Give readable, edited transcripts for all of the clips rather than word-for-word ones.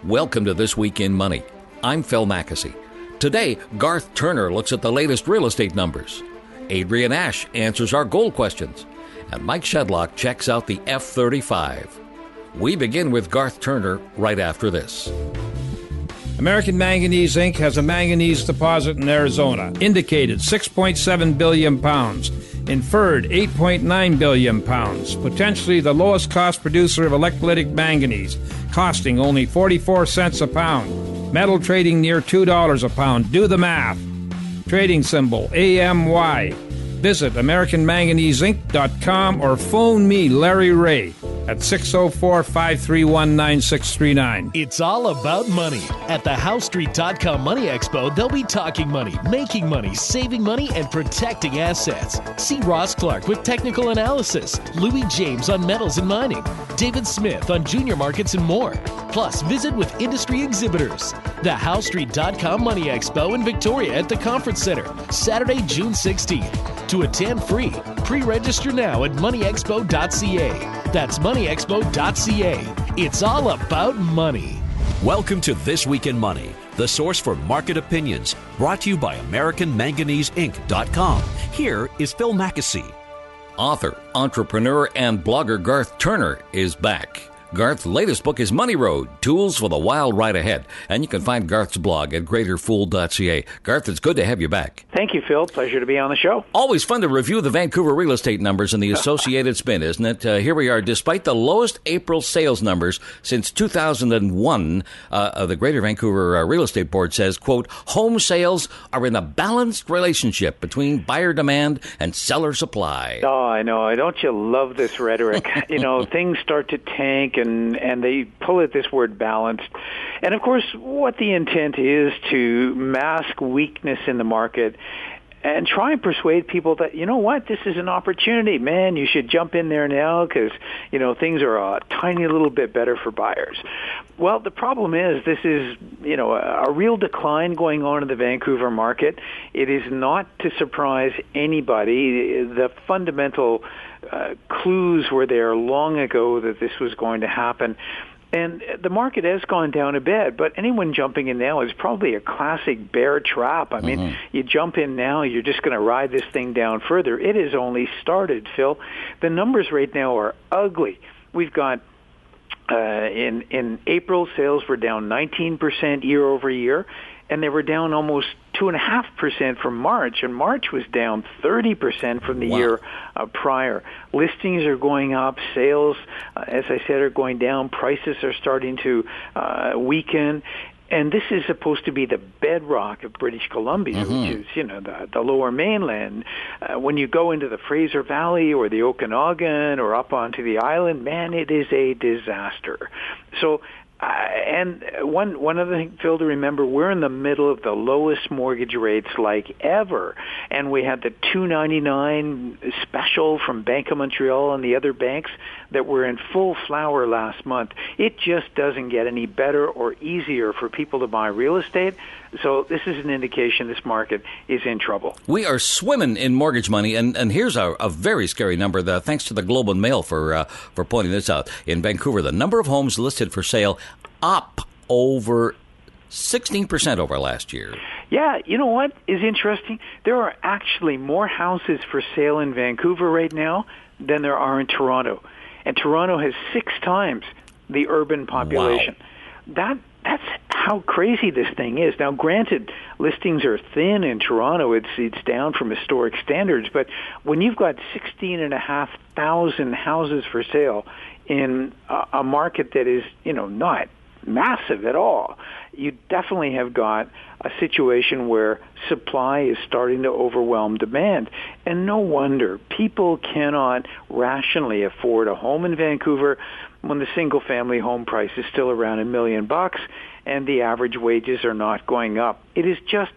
Welcome to This Week in Money. I'm Phil Mackesy. Today, Garth Turner looks at the latest real estate numbers. Adrian Ash answers our gold questions. And Mike Shedlock checks out the F-35. We begin with Garth Turner right after this. American Manganese Inc. has a manganese deposit in Arizona. Indicated 6.7 billion pounds. Inferred 8.9 billion pounds. Potentially the lowest cost producer of electrolytic manganese, costing only 44 cents a pound. Metal trading near $2 a pound. Do the math. Trading symbol AMY. Visit AmericanManganeseInc.com or phone me, Larry Ray, at 604-531-9639. It's all about money. At the HowStreet.com Money Expo, they'll be talking money, making money, saving money, and protecting assets. See Ross Clark with technical analysis, Louis James on metals and mining, David Smith on junior markets and more. Plus, visit with industry exhibitors. The HowStreet.com Money Expo in Victoria at the Conference Center, Saturday, June 16th. To attend free, pre-register now at moneyexpo.ca. That's moneyexpo.ca. It's all about money. Welcome to This Week in Money, the source for market opinions, brought to you by AmericanManganeseInc.com. Here is Phil Mackesy. Author, entrepreneur, and blogger Garth Turner is back. Garth's latest book is Money Road, Tools for the Wild Ride Ahead. And you can find Garth's blog at greaterfool.ca. Garth, it's good to have you back. Thank you, Phil. Pleasure to be on the show. Always fun to review the Vancouver real estate numbers and the associated spin, isn't it? Here we are. Despite the lowest April sales numbers since 2001, the Greater Vancouver Real Estate Board says, quote, home sales are in a balanced relationship between buyer demand and seller supply. Oh, I know. Don't you love this rhetoric? Things start to tank and they pull at this word balanced. And, of course, what the intent is to mask weakness in the market and try and persuade people that, you know what, this is an opportunity. Man, you should jump in there now because, things are a tiny little bit better for buyers. Well, the problem is this is, a real decline going on in the Vancouver market. It is not to surprise anybody. The fundamental clues were there long ago that this was going to happen. And the market has gone down a bit, but anyone jumping in now is probably a classic bear trap. I mean, you jump in now, you're just going to ride this thing down further. It has only started, Phil. The numbers right now are ugly. We've got in April, sales were down 19% year over year, and they were down almost 2.5% from March, and March was down 30% from the year prior. Listings are going up, sales, as I said, are going down, prices are starting to weaken, and this is supposed to be the bedrock of British Columbia, which is, the lower mainland. When you go into the Fraser Valley or the Okanagan or up onto the island, man, it is a disaster. So, and one other thing, Phil, to remember, we're in the middle of the lowest mortgage rates like ever, and we had the $2.99 special from Bank of Montreal and the other banks that were in full flower last month. It just doesn't get any better or easier for people to buy real estate. So this is an indication this market is in trouble. We are swimming in mortgage money, and here's a very scary number. Thanks to the Globe and Mail for pointing this out. In Vancouver, the number of homes listed for sale up over 16% over last year. Yeah, you know what is interesting? There are actually more houses for sale in Vancouver right now than there are in Toronto. And Toronto has 6 times the urban population. Wow. That's how crazy this thing is. Now, granted, listings are thin in Toronto. It's down from historic standards. But when you've got 16,500 houses for sale in a market that is, not massive at all, you definitely have got a situation where supply is starting to overwhelm demand. And no wonder people cannot rationally afford a home in Vancouver when the single-family home price is still around $1 million and the average wages are not going up. It is just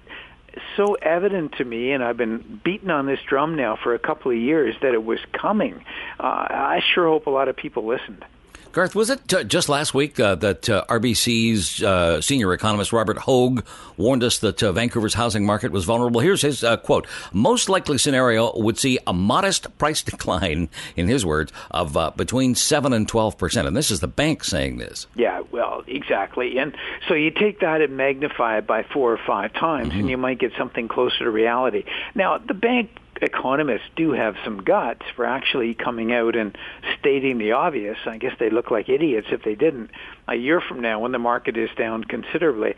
so evident to me, and I've been beating on this drum now for a couple of years, that it was coming. I sure hope a lot of people listened. Garth, was it just last week that RBC's senior economist Robert Hogue warned us that Vancouver's housing market was vulnerable? Here's his quote. Most likely scenario would see a modest price decline, in his words, of between 7 and 12%. And this is the bank saying this. Yeah, well, exactly. And so you take that and magnify it by 4 or 5 times, and you might get something closer to reality. Now, the bank economists do have some guts for actually coming out and stating the obvious. I guess they look like idiots if they didn't a year from now when the market is down considerably.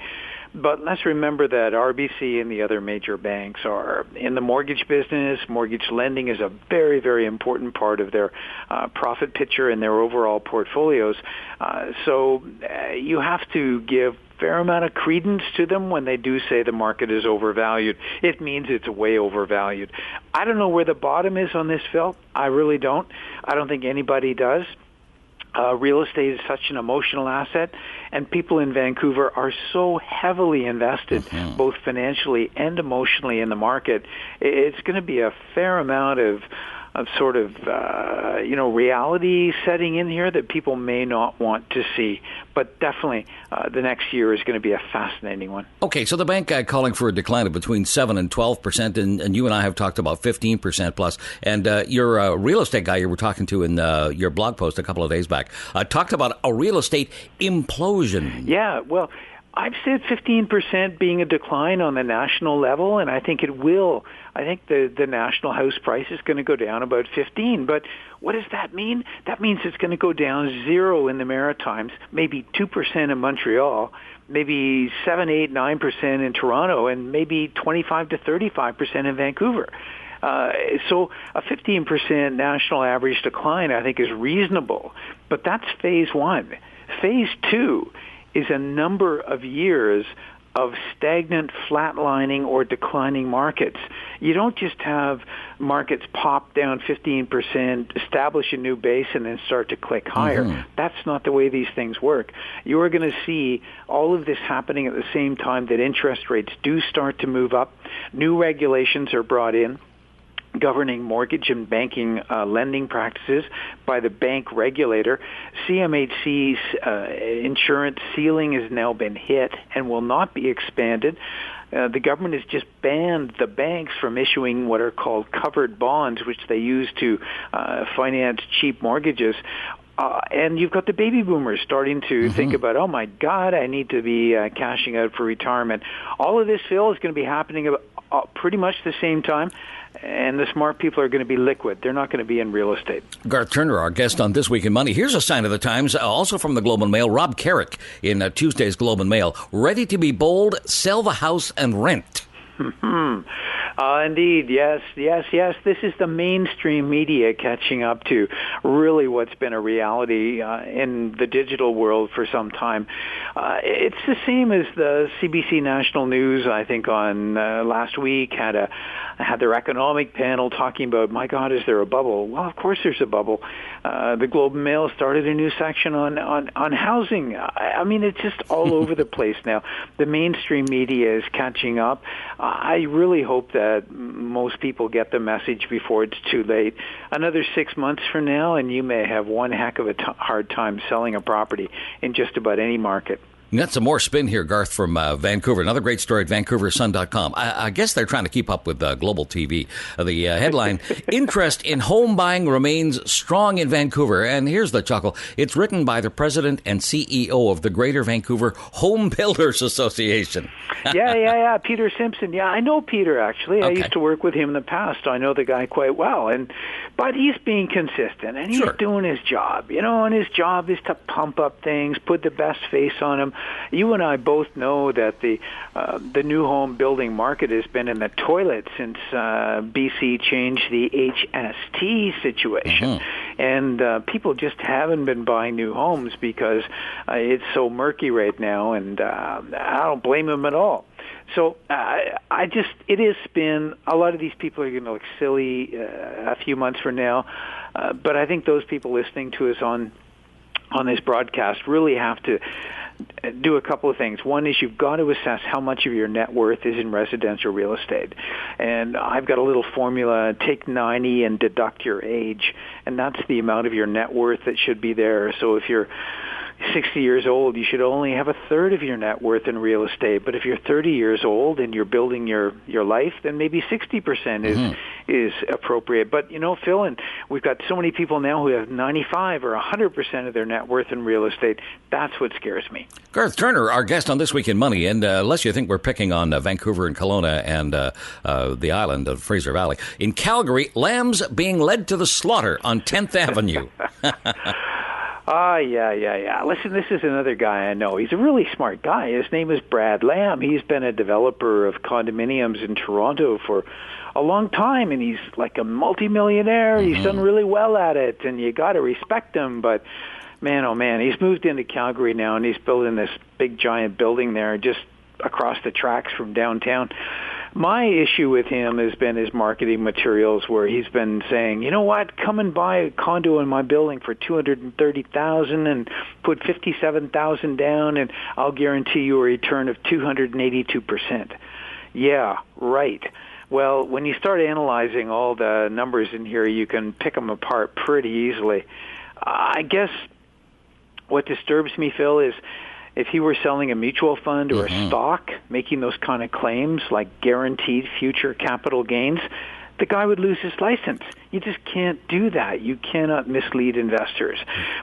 But let's remember that RBC and the other major banks are in the mortgage business. Mortgage lending is a very, very important part of their profit picture and their overall portfolios. So you have to give fair amount of credence to them when they do say the market is overvalued. It means it's way overvalued. I don't know where the bottom is on this, Phil. I really don't. I don't think anybody does. Real estate is such an emotional asset, and people in Vancouver are so heavily invested, both financially and emotionally in the market. It's going to be a fair amount of sort of, reality setting in here that people may not want to see. But definitely the next year is going to be a fascinating one. Okay, so the bank calling for a decline of between 7 and 12%, and you and I have talked about 15% plus. And your real estate guy you were talking to in your blog post a couple of days back talked about a real estate implosion. Yeah, well, I've said 15% being a decline on the national level, and I think it will. I think the national house price is going to go down about 15. But what does that mean? That means it's going to go down 0 in the Maritimes, maybe 2% in Montreal, maybe 7, 8, 9% in Toronto, and maybe 25 to 35% in Vancouver. So a 15% national average decline, I think, is reasonable. But that's phase 1. Phase 2 is a number of years of stagnant, flatlining, or declining markets. You don't just have markets pop down 15%, establish a new base, and then start to click higher. That's not the way these things work. You are going to see all of this happening at the same time that interest rates do start to move up. New regulations are brought in governing mortgage and banking lending practices by the bank regulator. CMHC's insurance ceiling has now been hit and will not be expanded. The government has just banned the banks from issuing what are called covered bonds, which they use to finance cheap mortgages. And you've got the baby boomers starting to think about, oh, my God, I need to be cashing out for retirement. All of this, Phil, is going to be happening pretty much the same time. And the smart people are going to be liquid. They're not going to be in real estate. Garth Turner, our guest on This Week in Money. Here's a sign of the times, also from the Globe and Mail. Rob Carrick in Tuesday's Globe and Mail. Ready to be bold, sell the house and rent. Indeed, yes. This is the mainstream media catching up to really what's been a reality in the digital world for some time. It's the same as the CBC National News, I think, on last week had their economic panel talking about, my God, is there a bubble? Well, of course there's a bubble. The Globe and Mail started a new section on housing. I mean, it's just all over the place now. The mainstream media is catching up. I really hope that most people get the message before it's too late. Another 6 months from now, and you may have one heck of a hard time selling a property in just about any market. You got some more spin here, Garth, from Vancouver. Another great story at VancouverSun.com. I guess they're trying to keep up with global TV. The headline, interest in home buying remains strong in Vancouver. And here's the chuckle. It's written by the president and CEO of the Greater Vancouver Home Builders Association. Yeah. Peter Simpson. Yeah, I know Peter, actually. Okay. I used to work with him in the past. I know the guy quite well. But he's being consistent, and he's doing his job. And his job is to pump up things, put the best face on them. You and I both know that the new home building market has been in the toilet since BC changed the HST situation. And people just haven't been buying new homes because it's so murky right now, and I don't blame them at all. So it is spin. A lot of these people are going to look silly a few months from now, but I think those people listening to us on this broadcast really have to do a couple of things. One is you've got to assess how much of your net worth is in residential real estate. And I've got a little formula, take 90 and deduct your age, and that's the amount of your net worth that should be there. So if you're 60 years old, you should only have a third of your net worth in real estate. But if you're 30 years old and you're building your life, then maybe 60% is appropriate. But, Phil, and we've got so many people now who have 95 or 100% of their net worth in real estate. That's what scares me. Garth Turner, our guest on This Week in Money. And unless you think we're picking on Vancouver and Kelowna and the island of Fraser Valley, in Calgary, lambs being led to the slaughter on 10th Avenue. Yeah. Listen, this is another guy I know. He's a really smart guy. His name is Brad Lamb. He's been a developer of condominiums in Toronto for a long time, and he's like a multimillionaire. Mm-hmm. He's done really well at it, and you got to respect him. But man, oh man, he's moved into Calgary now, and he's building this big giant building there just across the tracks from downtown. My issue with him has been his marketing materials, where he's been saying, you know what, come and buy a condo in my building for $230,000 and put $57,000 down, and I'll guarantee you a return of 282%. Yeah, right. Well, when you start analyzing all the numbers in here, you can pick them apart pretty easily. I guess what disturbs me, Phil, is if he were selling a mutual fund or a stock, making those kind of claims like guaranteed future capital gains, the guy would lose his license. You just can't do that. You cannot mislead investors.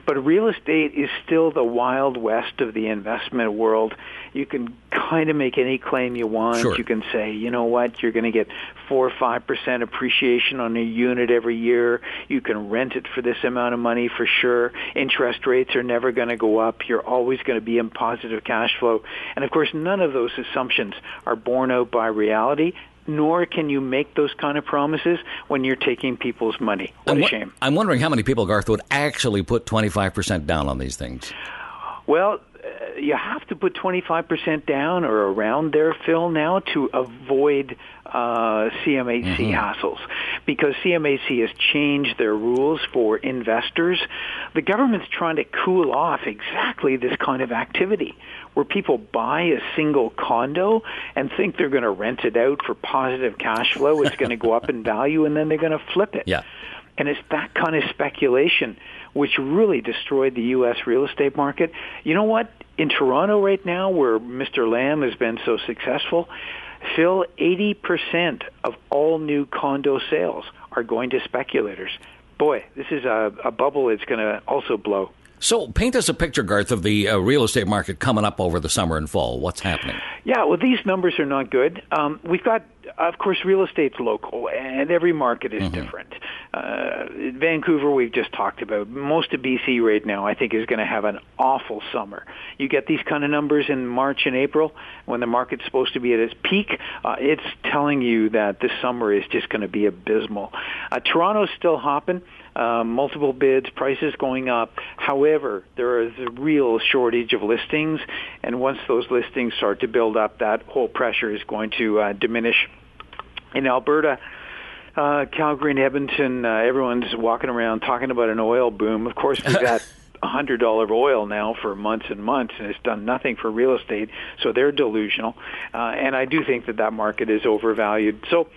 But real estate is still the wild west of the investment world. You can kind of make any claim you want. Sure. You can say, you know what, you're going to get 4 or 5% appreciation on a unit every year. You can rent it for this amount of money for sure. Interest rates are never going to go up. You're always going to be in positive cash flow. And of course, none of those assumptions are borne out by reality, nor can you make those kind of promises when you're taking people's money. What a shame. I'm wondering how many people, Garth, would actually put 25% down on these things. Well, you have to put 25% down or around there, Phil, now to avoid CMHC hassles, because CMHC has changed their rules for investors. The government's trying to cool off exactly this kind of activity, where people buy a single condo and think they're going to rent it out for positive cash flow. It's going to go up in value, and then they're going to flip it. Yeah. And it's that kind of speculation which really destroyed the U.S. real estate market. You know what? In Toronto right now, where Mr. Lamb has been so successful, Phil, 80% of all new condo sales are going to speculators. Boy, this is a bubble that's going to also blow. So paint us a picture, Garth, of the real estate market coming up over the summer and fall. What's happening? Yeah, well, these numbers are not good. We've got, of course, real estate's local, and every market is different. Vancouver, we've just talked about. Most of BC right now, I think, is going to have an awful summer. You get these kind of numbers in March and April when the market's supposed to be at its peak. It's telling you that this summer is just going to be abysmal. Toronto's still hopping. Multiple bids, prices going up. However, there is a real shortage of listings, and once those listings start to build up, that whole pressure is going to diminish. In Alberta, Calgary and Edmonton, everyone's walking around talking about an oil boom. Of course, we've got $100 oil now for months and months, and it's done nothing for real estate, so they're delusional. And I do think that market is overvalued. So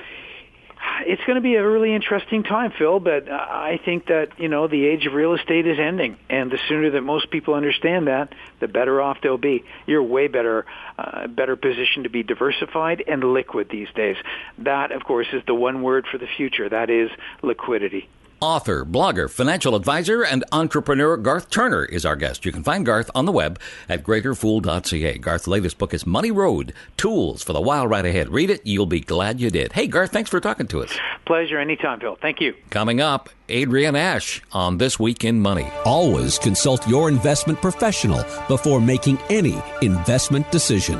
it's going to be a really interesting time, Phil, but I think that, the age of real estate is ending, and the sooner that most people understand that, the better off they'll be. You're way better positioned to be diversified and liquid these days. That, of course, is the one word for the future. That is liquidity. Author, blogger, financial advisor, and entrepreneur Garth Turner is our guest. You can find Garth on the web at greaterfool.ca. Garth's latest book is Money Road, Tools for the Wild Ride Ahead. Read it. You'll be glad you did. Hey, Garth, thanks for talking to us. Pleasure. Anytime, Phil. Thank you. Coming up, Adrian Ash on This Week in Money. Always consult your investment professional before making any investment decision.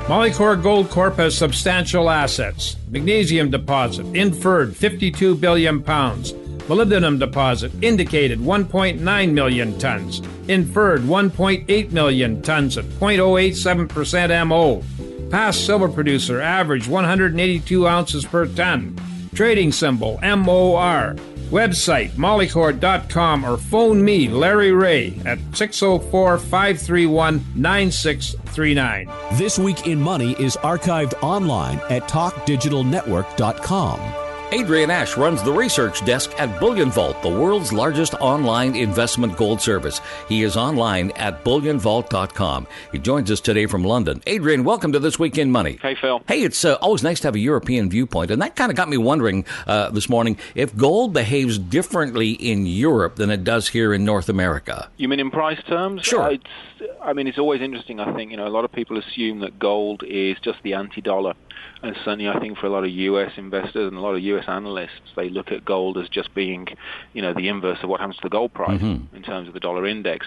Molycorp Gold Corp has substantial assets. Magnesium deposit, inferred 52 billion pounds. Molybdenum deposit, indicated 1.9 million tons. Inferred 1.8 million tons at 0.087% MO. Past silver producer, average 182 ounces per ton. Trading symbol, MOR. Website, mollycore.com, or phone me, Larry Ray, at 604-531-9639. This Week in Money is archived online at talkdigitalnetwork.com. Adrian Ash runs the research desk at Bullion Vault, the world's largest online investment gold service. He is online at bullionvault.com. He joins us today from London. Adrian, welcome to This Week in Money. Hey, Phil. Hey, it's always nice to have a European viewpoint, and that kind of got me wondering this morning if gold behaves differently in Europe than it does here in North America. You mean in price terms? Sure. It's always interesting, I think. A lot of people assume that gold is just the anti-dollar. And certainly, I think for a lot of U.S. investors and a lot of U.S. analysts, they look at gold as just being, the inverse of what happens to the gold price in terms of the dollar index,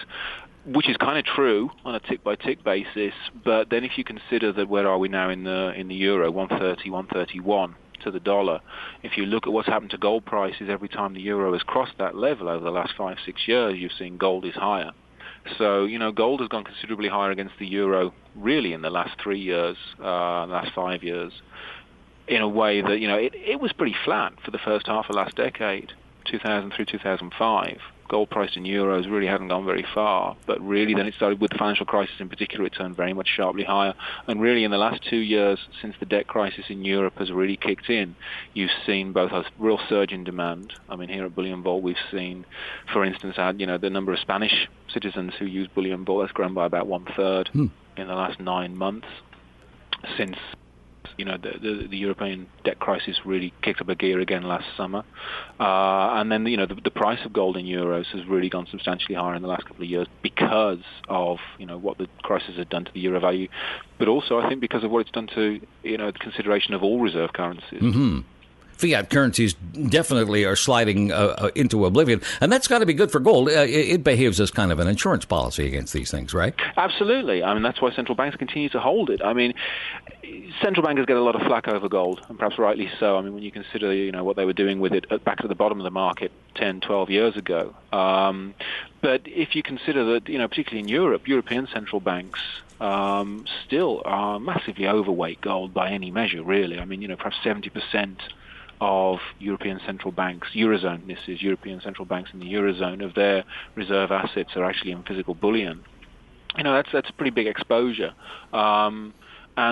which is kind of true on a tick-by-tick basis. But then if you consider that where are we now in the euro, 130, 131 to the dollar, if you look at what's happened to gold prices every time the euro has crossed that level over the last 5-6 years, you've seen gold is higher. So, gold has gone considerably higher against the euro really in the last 3 years, last 5 years, in a way that, it was pretty flat for the first half of last decade, 2000 through 2005. Gold price in euros really hadn't gone very far, but really then it started with the financial crisis in particular. It turned very much sharply higher, and really in the last 2 years since the debt crisis in Europe has really kicked in, you've seen both a real surge in demand. Here at Bullion Vault we've seen, for instance, the number of Spanish citizens who use Bullion Vault has grown by about 1/3 in the last 9 months since the European debt crisis really kicked up a gear again last summer. And then, the price of gold in euros has really gone substantially higher in the last couple of years because of, what the crisis had done to the euro value, but also I think because of what it's done to, the consideration of all reserve currencies. Mm-hmm. Fiat currencies definitely are sliding into oblivion, and that's got to be good for gold. It behaves as kind of an insurance policy against these things, right? Absolutely. That's why central banks continue to hold it. Central bankers get a lot of flack over gold, and perhaps rightly so. When you consider, what they were doing with it back at the bottom of the market 10, 12 years ago. But if you consider that, particularly in Europe, European central banks still are massively overweight gold by any measure, really. Perhaps 70% of European central banks, Eurozone, this is European central banks in the Eurozone, of their reserve assets are actually in physical bullion. That's a pretty big exposure. And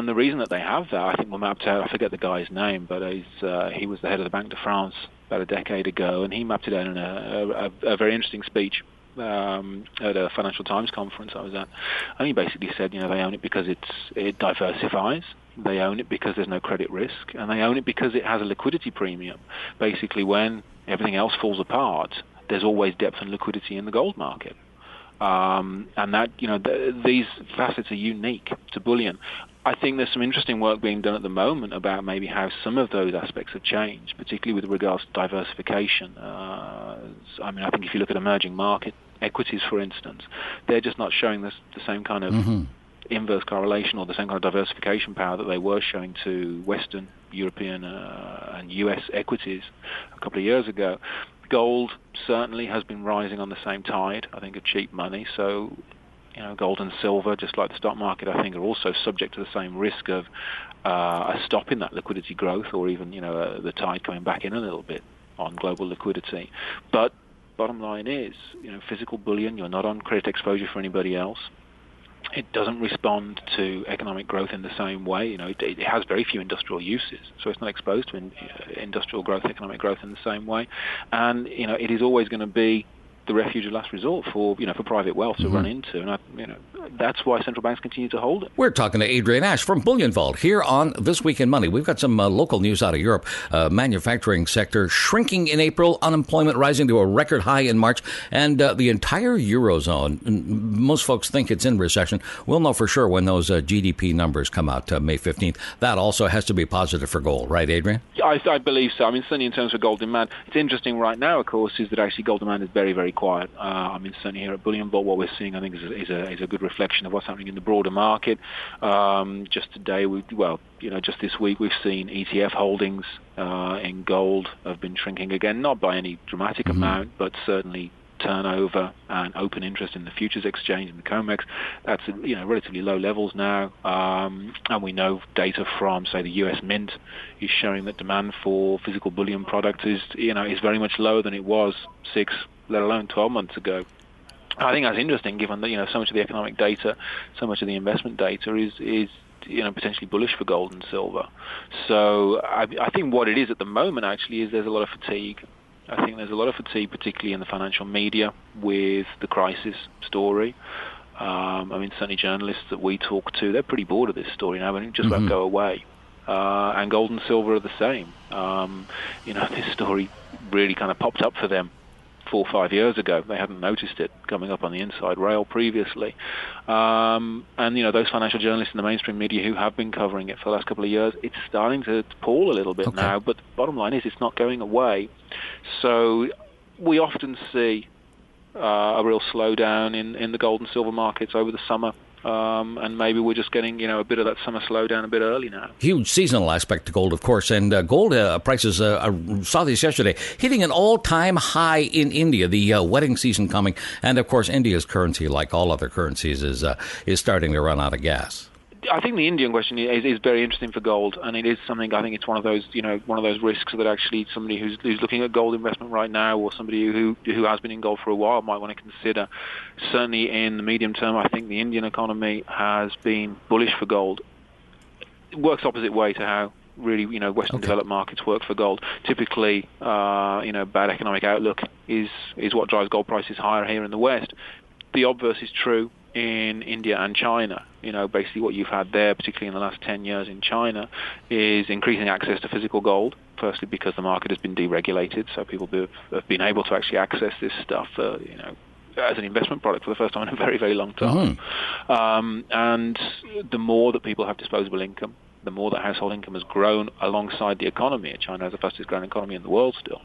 the reason that they have that, I think we're mapped out, I forget the guy's name, but he was the head of the Banque de France about a decade ago, and he mapped it out in a very interesting speech at a Financial Times conference I was at. And he basically said, they own it because it diversifies. They own it because there's no credit risk, and they own it because it has a liquidity premium. Basically, when everything else falls apart, there's always depth and liquidity in the gold market. And that, these facets are unique to bullion. I think there's some interesting work being done at the moment about maybe how some of those aspects have changed, particularly with regards to diversification. I think if you look at emerging market equities, for instance, they're just not showing the same kind of inverse correlation or the same kind of diversification power that they were showing to Western European and US equities a couple of years ago. Gold certainly has been rising on the same tide, I think, of cheap money. So, gold and silver, just like the stock market, I think, are also subject to the same risk of a stop in that liquidity growth, or even, the tide coming back in a little bit on global liquidity. But bottom line is, physical bullion, you're not on credit exposure for anybody else. It doesn't respond to economic growth in the same way. It has very few industrial uses, so it's not exposed to industrial growth, economic growth in the same way. And it is always going to be the refuge of last resort for private wealth to run into, and that's why central banks continue to hold it. We're talking to Adrian Ash from Bullion Vault here on This Week in Money. We've got some local news out of Europe. Manufacturing sector shrinking in April, unemployment rising to a record high in March, and the entire Eurozone, most folks think it's in recession. We'll know for sure when those GDP numbers come out May 15th. That also has to be positive for gold, right, Adrian? I believe so. Certainly in terms of gold demand. It's interesting right now, of course, is that actually gold demand is very, very quiet. Certainly here at Bullion Vault, what we're seeing, I think, is a good reflection of what's happening in the broader market. Just today, just this week, we've seen ETF holdings in gold have been shrinking again, not by any dramatic amount, but certainly turnover and open interest in the futures exchange and the COMEX, that's relatively low levels now. And we know data from, say, the U.S. Mint is showing that demand for physical bullion products is very much lower than it was 6, let alone 12 months ago. I think that's interesting, given that so much of the economic data, so much of the investment data is potentially bullish for gold and silver. So I think what it is at the moment actually is there's a lot of fatigue. I think there's a lot of fatigue, particularly in the financial media, with the crisis story. Certainly journalists that we talk to, they're pretty bored of this story now, and it just won't go away. And gold and silver are the same. This story really kind of popped up for them 4 or 5 years ago. They hadn't noticed it coming up on the inside rail previously. Those financial journalists in the mainstream media who have been covering it for the last couple of years, it's starting to pall a little bit now, but the bottom line is it's not going away. So we often see a real slowdown in the gold and silver markets over the summer. And maybe we're just getting, a bit of that summer slowdown a bit early now. Huge seasonal aspect to gold, of course. And gold prices, saw this yesterday, hitting an all-time high in India, the wedding season coming. And, of course, India's currency, like all other currencies, is starting to run out of gas. I think the Indian question is very interesting for gold, and it is something. I think it's one of those risks that actually somebody who's looking at gold investment right now, or somebody who has been in gold for a while, might want to consider. Certainly in the medium term, I think the Indian economy has been bullish for gold. It works opposite way to how really Western developed markets work for gold. Typically, bad economic outlook is what drives gold prices higher here in the West. The obverse is true in India and China. Basically what you've had there, particularly in the last 10 years in China, is increasing access to physical gold, firstly because the market has been deregulated, so people have been able to actually access this stuff, as an investment product for the first time in a very, very long time. And the more that people have disposable income, the more that household income has grown alongside the economy. China has the fastest growing economy in the world still.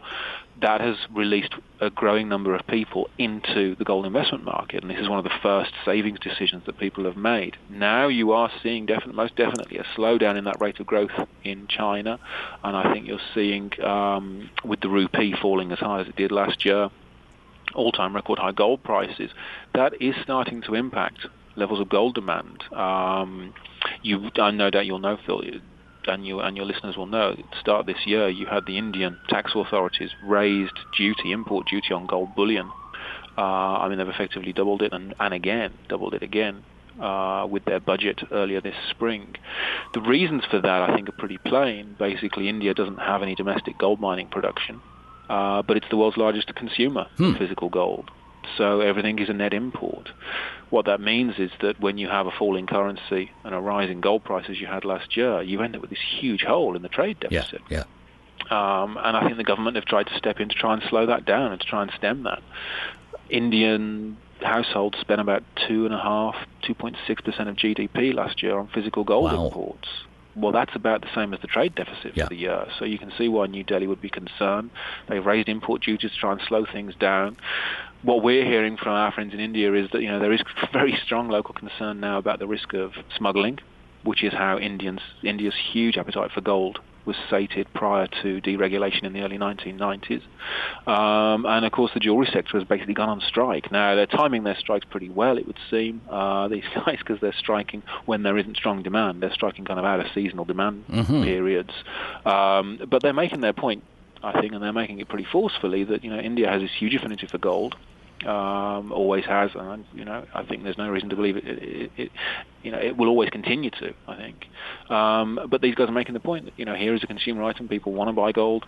That has released a growing number of people into the gold investment market, and this is one of the first savings decisions that people have made. Now you are seeing most definitely a slowdown in that rate of growth in China, and I think you're seeing, with the rupee falling as high as it did last year, all-time record high gold prices, that is starting to impact levels of gold demand. No doubt you'll know, Phil, and your listeners will know, at the start of this year, you had the Indian tax authorities raised import duty on gold bullion. They've effectively doubled it and doubled it again with their budget earlier this spring. The reasons for that, I think, are pretty plain. Basically, India doesn't have any domestic gold mining production, but it's the world's largest consumer of physical gold. So everything is a net import. What that means is that when you have a falling currency and a rise in gold price as you had last year, you end up with this huge hole in the trade deficit. Yeah. And I think the government have tried to step in to try and slow that down and to try and stem that. Indian households spent about 2.6% of GDP last year on physical gold imports. Well, that's about the same as the trade deficit for the year. So you can see why New Delhi would be concerned. They've raised import duties to try and slow things down. What we're hearing from our friends in India is that there is very strong local concern now about the risk of smuggling, which is how India's huge appetite for gold was sated prior to deregulation in the early 1990s. And of course the jewelry sector has basically gone on strike. Now they're timing their strikes pretty well, it would seem, these guys, because they're striking when there isn't strong demand. They're striking kind of out of seasonal demand periods. But they're making their point, I think, and they're making it pretty forcefully, that India has this huge affinity for gold. Always has, and I think there's no reason to believe it will always continue to, I think. But these guys are making the point that here is a consumer item, people want to buy gold.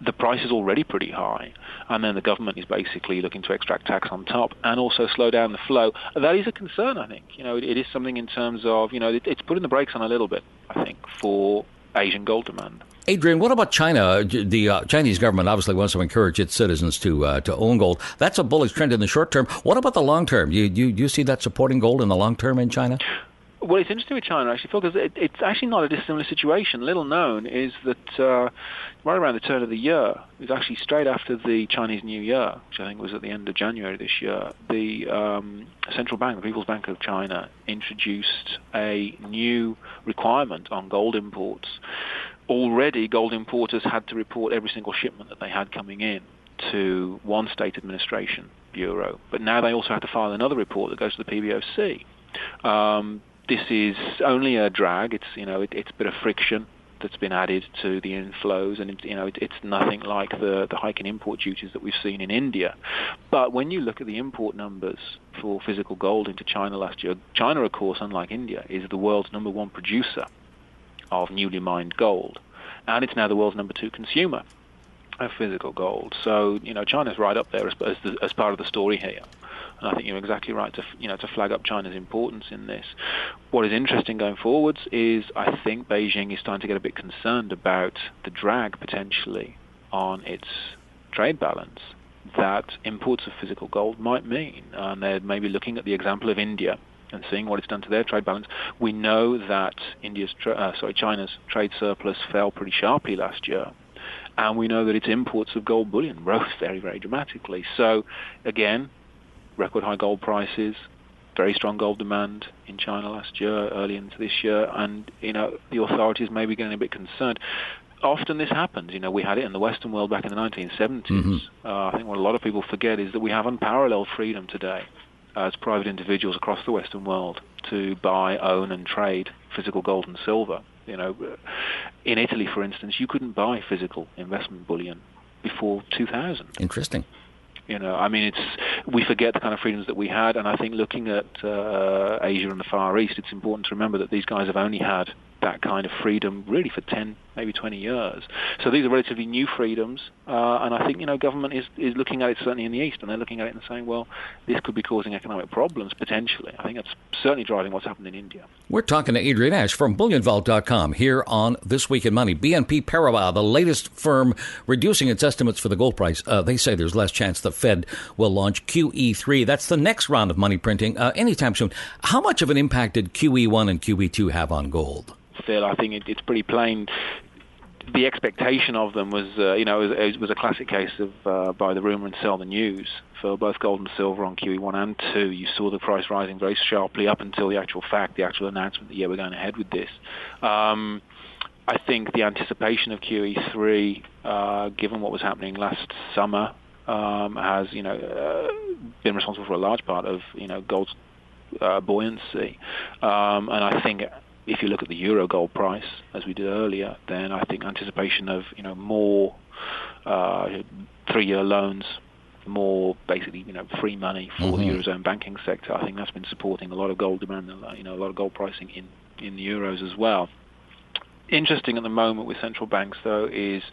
The price is already pretty high, and then the government is basically looking to extract tax on top and also slow down the flow. That is a concern, I think. It is something in terms of it's putting the brakes on a little bit, I think, for Asian gold demand. Adrian, what about China? The Chinese government obviously wants to encourage its citizens to own gold. That's a bullish trend in the short term. What about the long term? You see that supporting gold in the long term in China? Well, it's interesting with China, actually, Phil, because it's actually not a dissimilar situation. Little known is that right around the turn of the year, it was actually straight after the Chinese New Year, which I think was at the end of January this year, the central bank, the People's Bank of China, introduced a new requirement on gold imports. Already, gold importers had to report every single shipment that they had coming in. to one state administration bureau, but now they also have to file another report that goes to the PBOC. This is only a drag. It's it's a bit of friction that's been added to the inflows, and it's nothing like the hike in import duties that we've seen in India. But when you look at the import numbers for physical gold into China last year, China, of course, unlike India, is the world's number one producer of newly mined gold, and it's now the world's number two consumer of physical gold. So China's right up there as part of the story here. And I think you're exactly right to flag up China's importance in this. What is interesting going forwards is I think Beijing is starting to get a bit concerned about the drag potentially on its trade balance that imports of physical gold might mean. And they're maybe looking at the example of India and seeing what it's done to their trade balance. We know that China's trade surplus fell pretty sharply last year. And we know that its imports of gold bullion rose very, very dramatically. So, again, record high gold prices, very strong gold demand in China last year, early into this year, and the authorities may be getting a bit concerned. Often this happens. We had it in the Western world back in the 1970s. Mm-hmm. I think what a lot of people forget is that we have unparalleled freedom today as private individuals across the Western world to buy, own, and trade physical gold and silver. In Italy, for instance, you couldn't buy physical investment bullion before 2000. Interesting. We forget the kind of freedoms that we had, and I think looking at Asia and the Far East, it's important to remember that these guys have only had that kind of freedom really for 10, maybe 20 years. So these are relatively new freedoms, and I think government is looking at it certainly in the East, and they're looking at it and saying, well, this could be causing economic problems potentially. I think that's certainly driving what's happened in India. We're talking to Adrian Ash from BullionVault.com here on This Week in Money. BNP Paribas, the latest firm reducing its estimates for the gold price. They say there's less chance the Fed will launch QE3. That's the next round of money printing anytime soon. How much of an impact did QE1 and QE2 have on gold? Phil, I think it's pretty plain. The expectation of them was, it was a classic case of buy the rumor and sell the news. For both gold and silver on QE1 and 2, you saw the price rising very sharply up until the actual announcement that, we're going ahead with this. I think the anticipation of QE3, given what was happening last summer, has, been responsible for a large part of, gold's buoyancy. And I think if you look at the euro gold price, as we did earlier, then I think anticipation of more 3-year loans, more basically free money for the eurozone banking sector. I think that's been supporting a lot of gold demand, a lot of gold pricing in the euros as well. Interesting at the moment with central banks though is,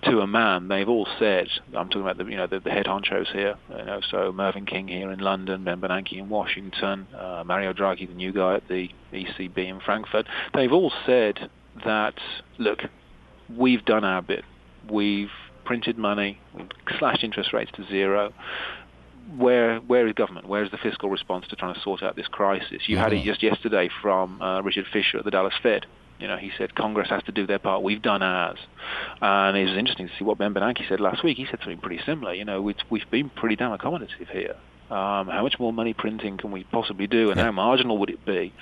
to a man, they've all said, I'm talking about the head honchos here, so Mervyn King here in London, Ben Bernanke in Washington, Mario Draghi, the new guy at the ECB in Frankfurt. They've all said that, look, we've done our bit. We've printed money, we've slashed interest rates to zero. Where is government? Where is the fiscal response to trying to sort out this crisis? You had it just yesterday from Richard Fisher at the Dallas Fed. He said Congress has to do their part. We've done ours. And it was interesting to see what Ben Bernanke said last week. He said something pretty similar. We've been pretty damn accommodative here. How much more money printing can we possibly do, and how marginal would it be,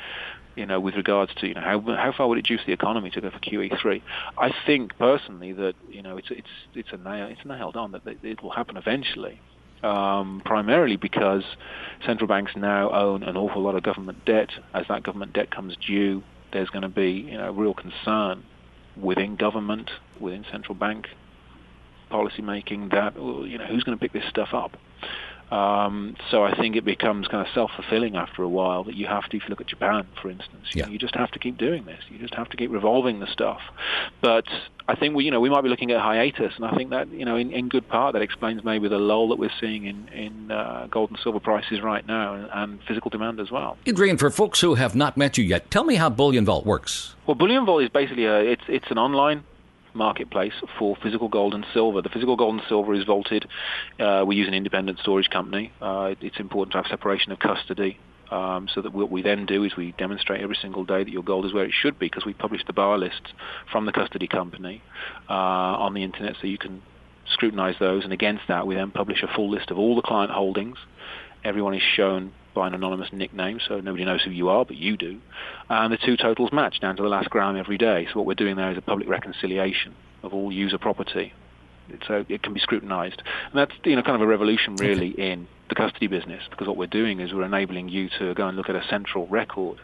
with regards to how far would it juice the economy to go for QE3? I think personally that it's nailed on that it will happen eventually. Primarily because central banks now own an awful lot of government debt. As that government debt comes due, there's going to be real concern within government, within central bank policy making that who's going to pick this stuff up. So I think it becomes kind of self-fulfilling after a while that you have to, if you look at Japan, for instance, you just have to keep doing this. You just have to keep revolving the stuff. But I think we might be looking at hiatus, and I think that in good part that explains maybe the lull that we're seeing in gold and silver prices right now, and physical demand as well. Adrian, for folks who have not met you yet, tell me how Bullion Vault works. Well, Bullion Vault is basically it's an online marketplace for physical gold and silver. The physical gold and silver is vaulted. We use an independent storage company. It's important to have separation of custody, so that what we then do is we demonstrate every single day that your gold is where it should be, because we publish the bar lists from the custody company on the internet, so you can scrutinize those, and against that we then publish a full list of all the client holdings. Everyone is shown by an anonymous nickname, so nobody knows who you are, but you do. And the two totals match down to the last gram every day. So what we're doing there is a public reconciliation of all user property it can be scrutinized. And that's kind of a revolution really in the custody business, because what we're doing is we're enabling you to go and look at a central record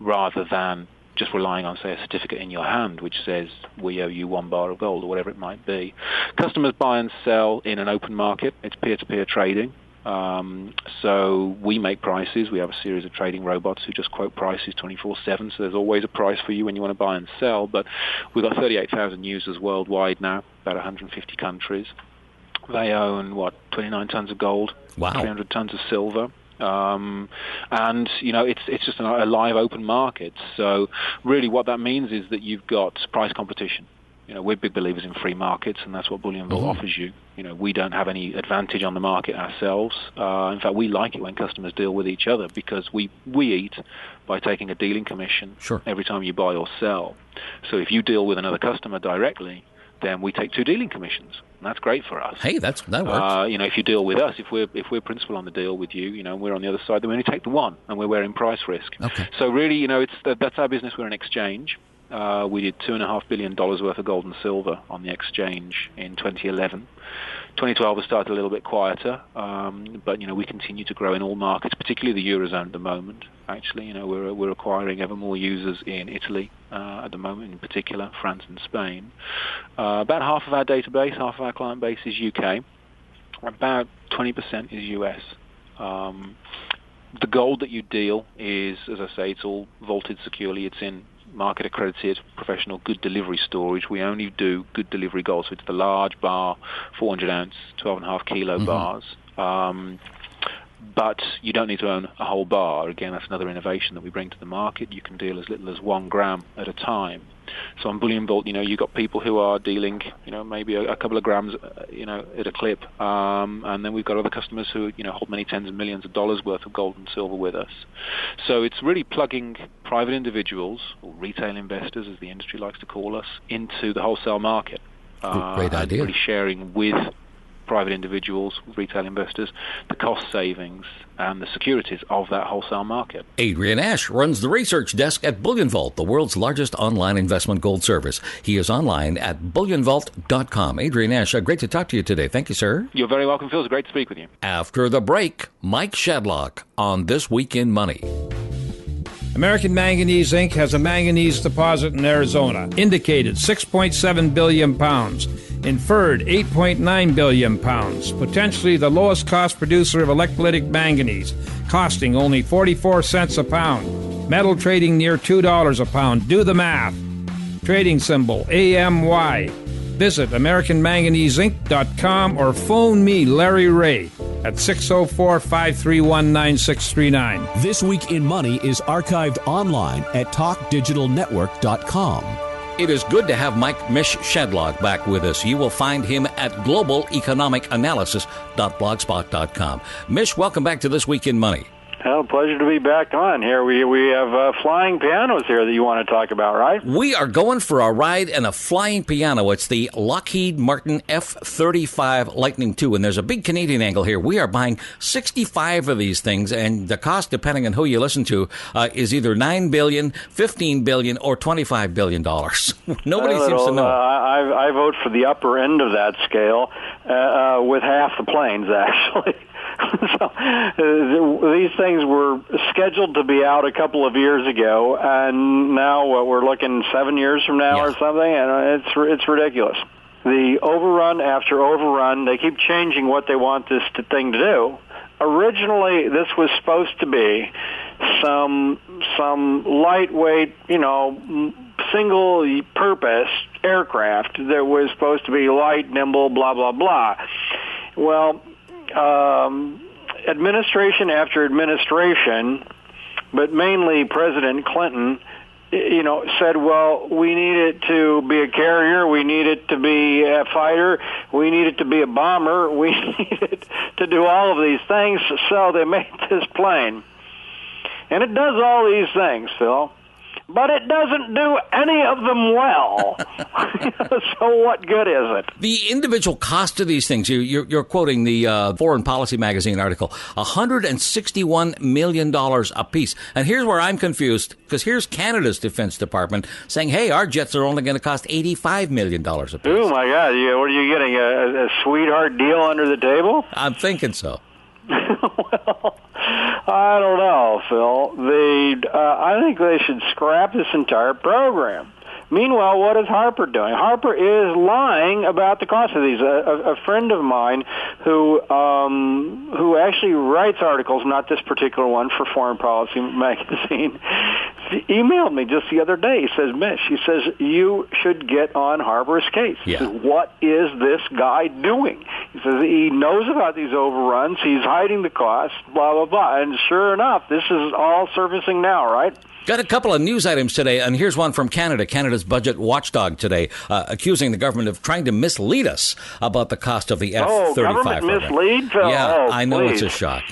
rather than just relying on, say, a certificate in your hand which says we owe you 1 bar of gold or whatever it might be. Customers buy and sell in an open market. It's peer-to-peer trading. So we make prices. We have a series of trading robots who just quote prices 24/7. So there's always a price for you when you want to buy and sell. But we've got 38,000 users worldwide now, about 150 countries. They own 29 tons of gold, 300 tons of silver. And it's just a live open market. So really what that means is that you've got price competition. We're big believers in free markets, and that's what Bullion Vault offers you. We don't have any advantage on the market ourselves. In fact, we like it when customers deal with each other, because we eat by taking a dealing commission every time you buy or sell. So if you deal with another customer directly, then we take 2 dealing commissions, and that's great for us. Hey, that works. If you deal with us, if we're principal on the deal with you, and we're on the other side, then we only take the 1, and we're wearing price risk. Okay. So really, that's our business. We're an exchange. We did $2.5 billion worth of gold and silver on the exchange in 2011. 2012 has started a little bit quieter, but we continue to grow in all markets, particularly the Eurozone at the moment. Actually, we're acquiring ever more users in Italy at the moment, in particular France and Spain. About half of our database, half of our client base is UK. About 20% is US. The gold that you deal is, as I say, it's all vaulted securely. It's in market accredited professional good delivery storage. We only do good delivery gold, so it's the large bar, 400 ounce, 12.5 kilo bars. But you don't need to own a whole bar. Again, that's another innovation that we bring to the market. You can deal as little as 1 gram at a time. So on Bullion Vault, you've got people who are dealing, maybe a couple of grams, at a clip. And then we've got other customers who, hold many tens of millions of dollars worth of gold and silver with us. So it's really plugging private individuals, or retail investors, as the industry likes to call us, into the wholesale market. Great idea. And really sharing with private individuals, retail investors, the cost savings and the securities of that wholesale market. Adrian Ash runs the research desk at Bullion Vault, the world's largest online investment gold service. He is online at bullionvault.com. Adrian Ash, great to talk to you today. Thank you, sir. You're very welcome, Phil. It's great to speak with you. After the break, Mike Shedlock on This Week in Money. American Manganese Inc. has a manganese deposit in Arizona. Indicated 6.7 billion pounds. Inferred 8.9 billion pounds. Potentially the lowest cost producer of electrolytic manganese, costing only 44 cents a pound. Metal trading near $2 a pound. Do the math. Trading symbol AMY. Visit AmericanManganeseInc.com or phone me, Larry Ray, at 604-531-9639. This Week in Money is archived online at TalkDigitalNetwork.com. It is good to have Mish Shedlock back with us. You will find him at globaleconomicanalysis.blogspot.com. Mish, welcome back to This Week in Money. Well, pleasure to be back on here. We have flying pianos here that you want to talk about, right? We are going for a ride in a flying piano. It's the Lockheed Martin F-35 Lightning II, and there's a big Canadian angle here. We are buying 65 of these things, and the cost, depending on who you listen to, is either $9 billion, $15 billion, or $25 billion. Nobody seems to know. I vote for the upper end of that scale with half the planes, actually. So these things were scheduled to be out a couple of years ago, and now we're looking 7 years from now or something, and it's ridiculous. The overrun after overrun, they keep changing what they want this thing to do. Originally, this was supposed to be some lightweight, single-purpose aircraft that was supposed to be light, nimble, blah, blah, blah. Well, administration after administration, but mainly President Clinton, said, well, we need it to be a carrier, we need it to be a fighter, we need it to be a bomber, we need it to do all of these things, so they made this plane. And it does all these things, Phil. but it doesn't do any of them well. So what good is it? The individual cost of these things, you're quoting the Foreign Policy Magazine article, $161 million a piece. And here's where I'm confused, because here's Canada's Defense Department saying, hey, our jets are only going to cost $85 million a piece. Oh, my God. What are you getting, a sweetheart deal under the table? I'm thinking so. Well, I don't know, Phil. I think they should scrap this entire program. Meanwhile, what is Harper doing? Harper is lying about the cost of these. A friend of mine who actually writes articles, not this particular one, for Foreign Policy Magazine, emailed me just the other day. He says, Mish, he says, you should get on Harper's case. Yeah. He says, what is this guy doing? He says he knows about these overruns. He's hiding the costs, blah, blah, blah. And sure enough, this is all surfacing now, right? Got a couple of news items today, and here's one from Canada. Canada's budget watchdog today, accusing the government of trying to mislead us about the cost of the F-35. Government mislead? Phil? Yeah, I know please. it's a shock.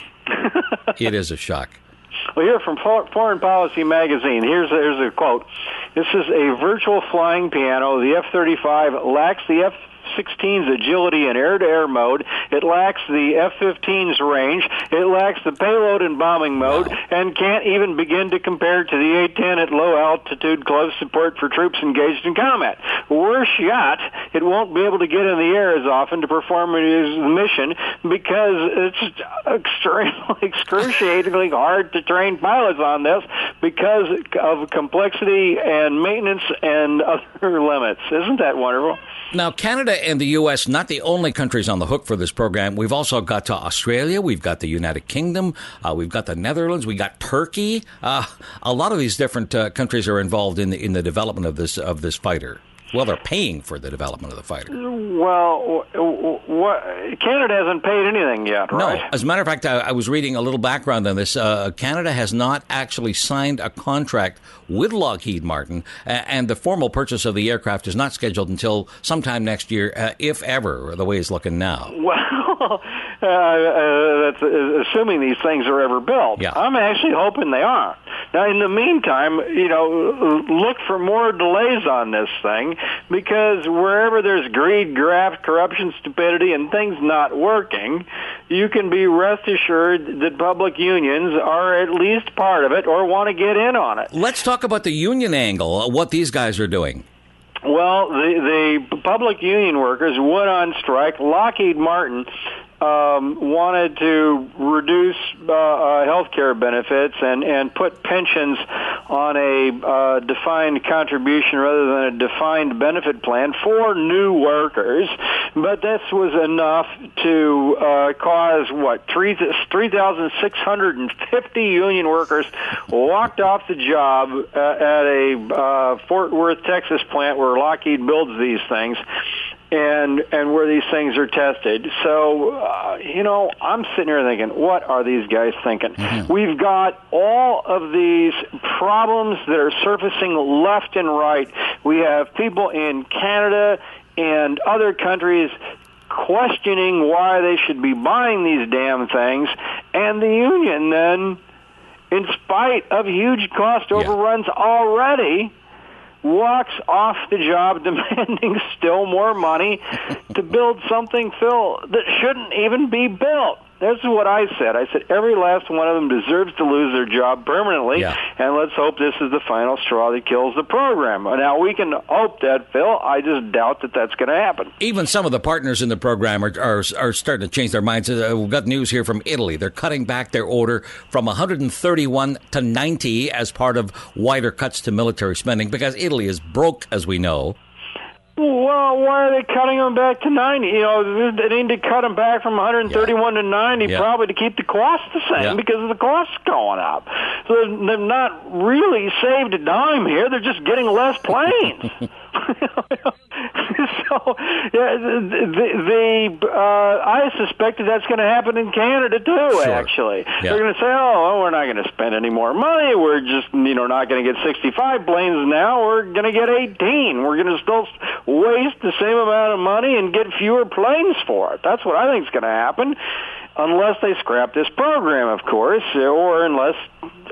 It is a shock. Well, here from Foreign Policy Magazine, here's a quote. This is a virtual flying piano. The F-35 lacks the F-16's agility in air-to-air mode. It lacks the F-15's range. It lacks the payload in bombing mode, and can't even begin to compare to the A-10 at low-altitude close support for troops engaged in combat. Worse yet, it won't be able to get in the air as often to perform its mission because it's extremely excruciatingly hard to train pilots on this because of complexity and maintenance and other limits. Isn't that wonderful? Now, Canada and the U.S., not the only countries on the hook for this program. We've also got to Australia. We've got the United Kingdom. We've got the Netherlands. We got Turkey. A lot of these different countries are involved in the development of this fighter. Well, they're paying for the development of the fighter. Well, Canada hasn't paid anything yet, right? No. As a matter of fact, I was reading a little background on this. Canada has not actually signed a contract with Lockheed Martin, and the formal purchase of the aircraft is not scheduled until sometime next year, if ever, the way it's looking now. Well, that's assuming these things are ever built. Yeah. I'm actually hoping they are. Now, in the meantime, look for more delays on this thing, because wherever there's greed, graft, corruption, stupidity, and things not working, you can be rest assured that public unions are at least part of it or want to get in on it. Let's talk about the union angle, what these guys are doing. Well, the public union workers went on strike. Lockheed Martin wanted to reduce health care benefits and put pensions on a defined contribution rather than a defined benefit plan for new workers. But this was enough to cause, 3,650 union workers walked off the job at a Fort Worth, Texas plant where Lockheed builds these things. And where these things are tested. So, I'm sitting here thinking, what are these guys thinking? Mm-hmm. We've got all of these problems that are surfacing left and right. We have people in Canada and other countries questioning why they should be buying these damn things. And the union then, in spite of huge cost overruns already, walks off the job demanding still more money to build something, Phil, that shouldn't even be built. This is what I said. I said every last one of them deserves to lose their job permanently, and let's hope this is the final straw that kills the program. Now, we can hope that, Phil. I just doubt that that's going to happen. Even some of the partners in the program are starting to change their minds. We've got news here from Italy. They're cutting back their order from 131 to 90 as part of wider cuts to military spending because Italy is broke, as we know. Well, why are they cutting them back to 90? They need to cut them back from 131 to 90 probably to keep the cost the same because of the costs going up. So they've not really saved a dime here. They're just getting less planes. So, I suspect that's going to happen in Canada too. Sure. Actually, they're going to say, "Oh, we're not going to spend any more money. We're just, not going to get 65 planes now. We're going to get 18. We're going to still waste the same amount of money and get fewer planes for it." That's what I think is going to happen, unless they scrap this program, of course, or unless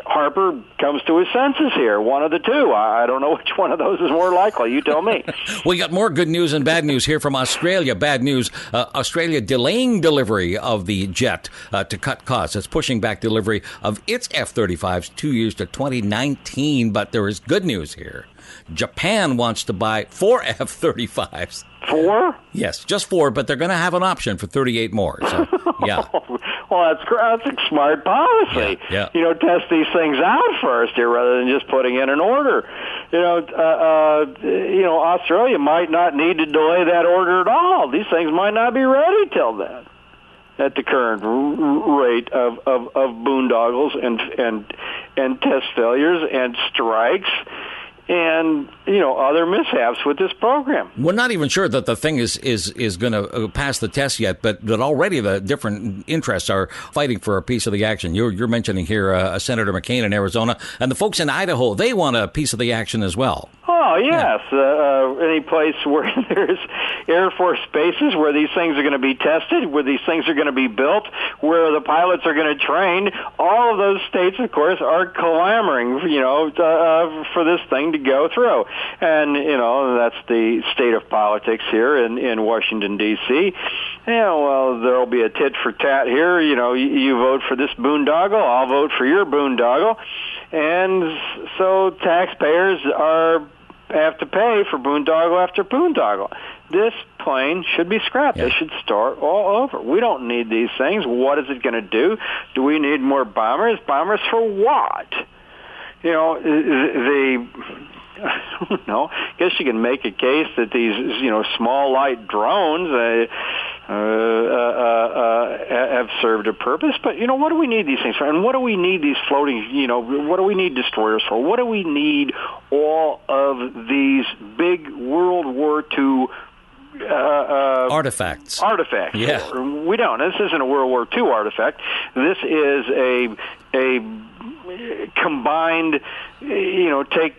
Harper comes to his senses here. One of the two. I don't know which one of those is more likely. You tell me. We got more good news and bad news here from Australia. Bad news, Australia delaying delivery of the jet to cut costs. It's pushing back delivery of its F-35s 2 years to 2019. But there is good news here. Japan wants to buy 4 F-35s. 4? Yes, just 4, but they're going to have an option for 38 more. So, yeah. Well, that's a smart policy. Yeah. Test these things out first here rather than just putting in an order. Australia might not need to delay that order at all. These things might not be ready till then. At the current rate of boondoggles and test failures and strikes and other mishaps with this program. We're not even sure that the thing is going to pass the test yet, but that already the different interests are fighting for a piece of the action. You're mentioning here Senator McCain in Arizona, and the folks in Idaho, they want a piece of the action as well. Oh, yes. Any place where there's Air Force bases, where these things are going to be tested, where these things are going to be built, where the pilots are going to train, all of those states, of course, are clamoring, for this thing to go through. And, that's the state of politics here in Washington, D.C. There'll be a tit for tat here. You vote for this boondoggle, I'll vote for your boondoggle. And so taxpayers have to pay for boondoggle after boondoggle. This plane should be scrapped. They should start all over. We don't need these things. What is it going to do? Do we need more bombers? Bombers for what? I don't know. I guess you can make a case that these, small light drones have served a purpose. But, what do we need these things for? And what do we need these floating, what do we need destroyers for? What do we need all of these big World War II artifacts? Yeah. We don't. This isn't a World War II artifact. This is a combined, take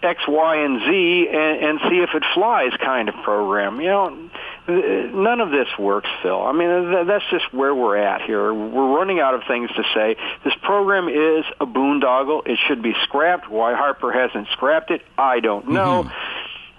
X, Y, and Z and see if it flies kind of program. None of this works, Phil. I mean, that's just where we're at here. We're running out of things to say. This program is a boondoggle. It should be scrapped. Why Harper hasn't scrapped it, I don't know.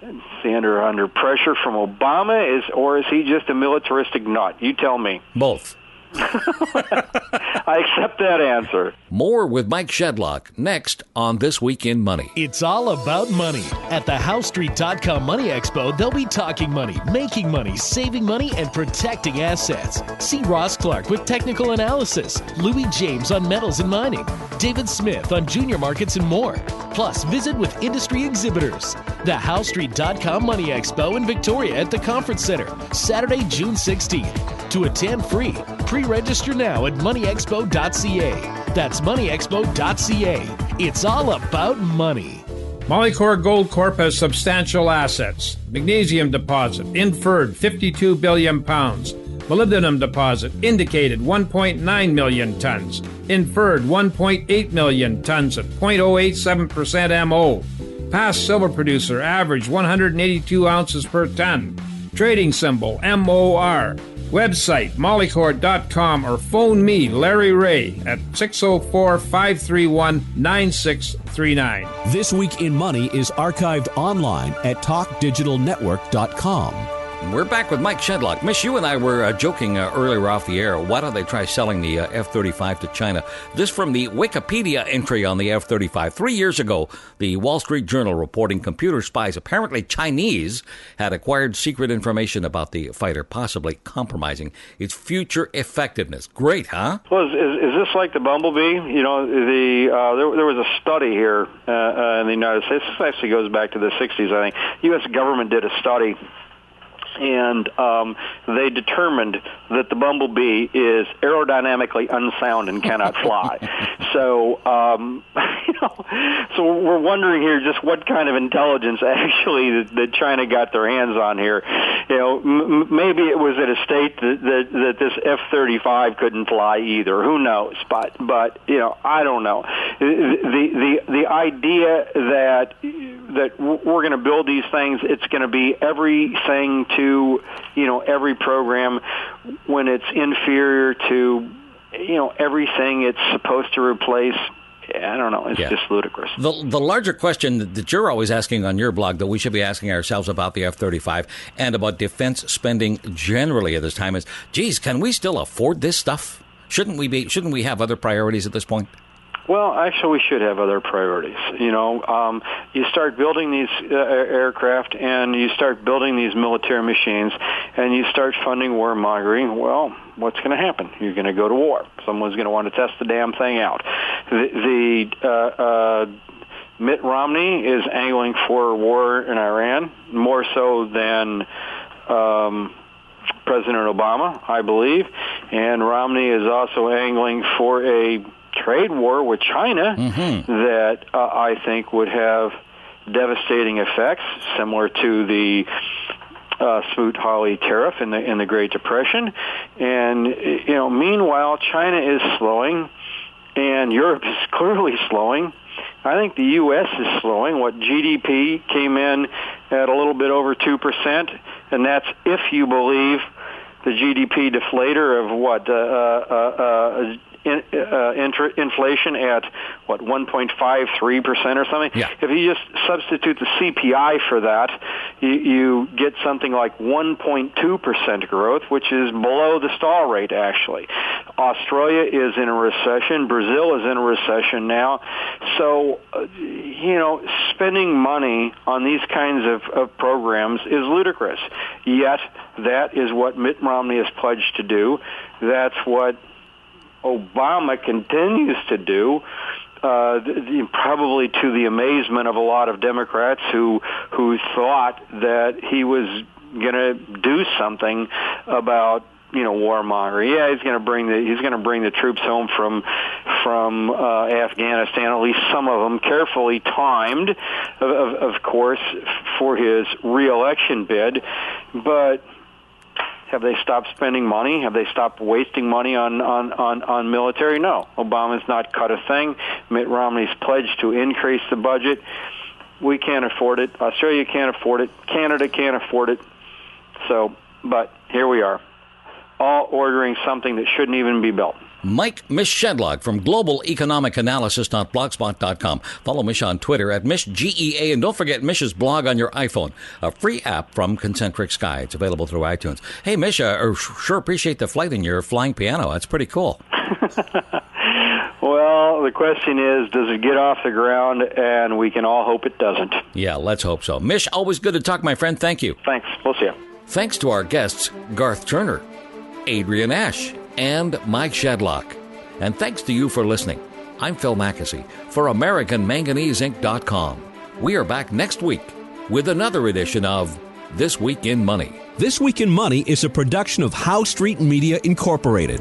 Is he under pressure from Obama, or is he just a militaristic nut? You tell me. Both. I accept that answer. More with Mike Shedlock next on This Week in Money. It's all about money. At the HowStreet.com Money Expo, they'll be talking money, making money, saving money, and protecting assets. See Ross Clark with technical analysis, Louis James on metals and mining, David Smith on junior markets and more. Plus, visit with industry exhibitors. The HowStreet.com Money Expo in Victoria at the Conference Center, Saturday, June 16th. To attend free, pre-register now at moneyexpo.ca. That's moneyexpo.ca. It's all about money. Molycorp Gold Corp has substantial assets. Magnesium deposit, inferred 52 billion pounds. Molybdenum deposit, indicated 1.9 million tons. Inferred 1.8 million tons at 0.087% MO. Past silver producer, average 182 ounces per ton. Trading symbol, MOR. Website, molycorp.com, or phone me, Larry Ray, at 604-531-9639. This Week in Money is archived online at talkdigitalnetwork.com. We're back with Mike Shedlock. Mish, you and I were joking earlier off the air. Why don't they try selling the F-35 to China? This from the Wikipedia entry on the F-35. 3 years ago, the Wall Street Journal reporting computer spies, apparently Chinese, had acquired secret information about the fighter, possibly compromising its future effectiveness. Great, huh? Well, is this like the Bumblebee? There was a study here in the United States. This actually goes back to the 60s, I think. The U.S. government did a study, and they determined that the Bumblebee is aerodynamically unsound and cannot fly. So, so we're wondering here just what kind of intelligence actually that China got their hands on here. Maybe it was at a state that this F-35 couldn't fly either. Who knows? But I don't know. The idea that we're going to build these things, it's going to be everything to every program when it's inferior to everything it's supposed to replace. I don't know. It's just ludicrous. The larger question that you're always asking on your blog, that we should be asking ourselves about the F-35 and about defense spending generally at this time is, geez, can we still afford this stuff? Shouldn't we have other priorities at this point? Well, actually, we should have other priorities. You start building these aircraft and you start building these military machines and you start funding warmongering. Well, what's going to happen? You're going to go to war. Someone's going to want to test the damn thing out. Mitt Romney is angling for war in Iran more so than President Obama, I believe. And Romney is also angling for a trade war with China that I think would have devastating effects, similar to the Smoot-Hawley tariff in the Great Depression. And meanwhile, China is slowing, and Europe is clearly slowing. I think the U.S. is slowing. What GDP came in at a little bit over 2%, and that's if you believe the GDP deflator of inflation at 1.53% or something. Yeah. If you just substitute the CPI for that, you get something like 1.2% growth, which is below the stall rate, actually. Australia is in a recession. Brazil is in a recession now. So, spending money on these kinds of programs is ludicrous. Yet, that is what Mitt Romney has pledged to do. That's what Obama continues to do, probably to the amazement of a lot of Democrats who thought that he was going to do something about warmongering. Yeah, he's going to bring the troops home from Afghanistan, at least some of them, carefully timed, of course, for his re-election bid, but have they stopped spending money? Have they stopped wasting money on military? No. Obama's not cut a thing. Mitt Romney's pledged to increase the budget. We can't afford it. Australia can't afford it. Canada can't afford it. So, but here we are, all ordering something that shouldn't even be built. Mish Shedlock from globaleconomicanalysis.blogspot.com. Follow Mish on Twitter at MishGEA, and don't forget Mish's blog on your iPhone, a free app from Concentric Sky. It's available through iTunes. Hey, Mish, sure appreciate the flight in your flying piano. That's pretty cool. Well, the question is, does it get off the ground? And we can all hope it doesn't. Yeah, let's hope so. Mish, always good to talk, my friend. Thank you. Thanks. We'll see you. Thanks to our guests, Garth Turner, Adrian Ash, and Mike Shedlock. And thanks to you for listening. I'm Phil Mackesy for AmericanManganeseInc.com. We are back next week with another edition of This Week in Money. This Week in Money is a production of Howe Street Media Incorporated.